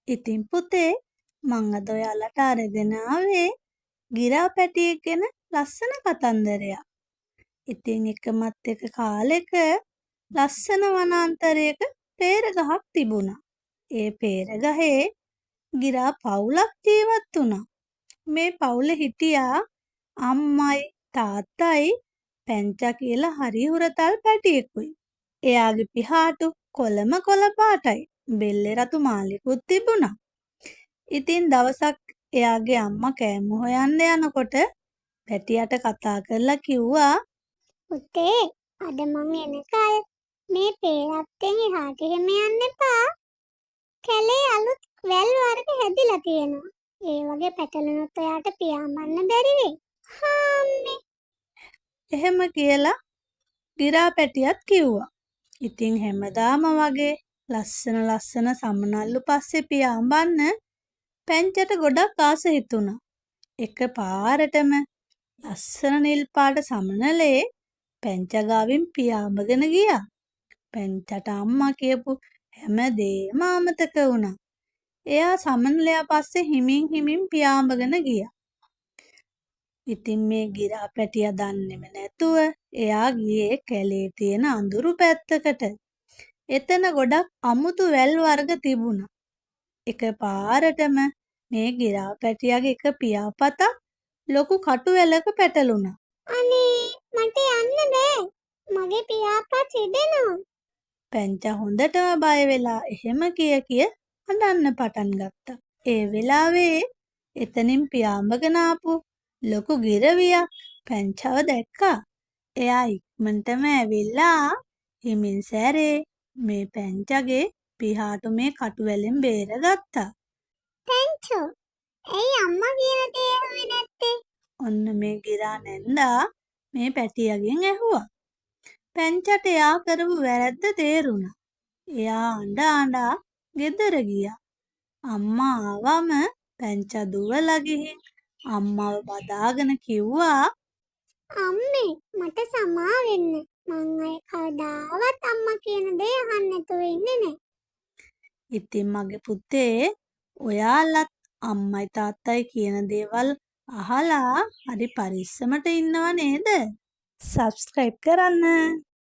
ඉතින් පුතේ මං අද ඔයාලට අරගෙන ආවේ ගිරා පැටියෙක් ගැන ලස්සන කතන්දරයක්. ඉතින් එකමත් එක කාලෙක ලස්සන වනාන්තරයක පේරගහක් තිබුණා. ඒ පේරගහේ ගිරා පවුලක් ජීවත් වුණා. මේ පවුලේ හිටියා අම්මයි තාත්තයි පැංචා කියලා හරි හුරතල් පැටියෙකුයි. එයාගේ පිහාටු කොළම කොළ පාටයි. බෙල්ලේ රතු මාලිකුත් තිබුණා. ඉතින් දවසක් එයාගේ අම්මා කෑම හොයන්න යනකොට පැටියාට කතා කරලා කිව්වා පුතේ අද මං එනකල් මේ පේරත්තෙන් එහාට එහෙම යන්න එපා. කැලේ අලුත් වැල් වර්ග හැදිලා තියෙනවා. ඒ වගේ පැටලුනොත් ඔයාට පියාඹන්න බැරි වෙයි. හාම්මේ. එහෙම කියලා ගිරා පැටියත් කිව්වා. ඉතින් හැමදාම වගේ ලස්සන සමනල්ලු පස්සේ පියාඹන්න පැංචට ගොඩක් ආස හිතුණා. එක පාරටම ලස්සන නිල් පාට සමනලේ පැංචා ගාවින් පියාඹගෙන ගියා. පැංචට අම්මා කියපු හැම දෙයක්ම අමතක වුණා. එයා සමනලයා පස්සේ හිමින් පියාඹගෙන ගියා. ඉතින් මේ ගිරා පැටියා දන්නේම නැතුව එයා ගියේ කැලේ තියෙන අඳුරු පැත්තකට. එතන ගොඩක් අමුතු වැල් වර්ග තිබුණා. එක පාරටම මේ ගිරා පැටියාගේ එක පියාපතක් ලොකු කටු වැලක පැටලුණා. අනේ මට යන්න බෑ. මගේ පියාපත් රිදෙනවා. පැංචා හොඳටම බය වෙලා එහෙම කිය අඬන්න පටන් ගත්තා. ඒ වෙලාවේ එතනින් පියාඹගෙන ආපු ලොකු ගිරවියක් පැංචාව දැක්කා. එයා ඉක්මනටම ඇවිල්ලා හිමින් සැරේ මේ පැංචාගේ පිහාටු මේ කටු වැලෙන් බේරගත්තා. පැංචෝ ඇයි අම්මා කියන දේ ඇහුවේ නැත්තේ? ඔන්න මේ ගිරා නැන්දා මේ පැටියාගෙන් ඇහුවා. පැංචට එයා කරපු වැරද්ද තේරුණා. එයා අඬා ගෙදර ගියා. අම්මා ආවම පැංචා දුවලා ගිහින් අම්මව බදාගෙන කිව්වා අම්මේ මට සමා වෙන්න. මං අය කවදාවත් අම්මා කියන දේ අහන්න නැතුව ඉන්නේ නෑ. ඉතින් මගේ පුතේ ඔයාලත් අම්මයි තාත්තයි කියන දේවල් අහලා හරි පරිස්සමට ඉන්නව නේද? සබ්ස්ක්‍රයිබ් කරන්න.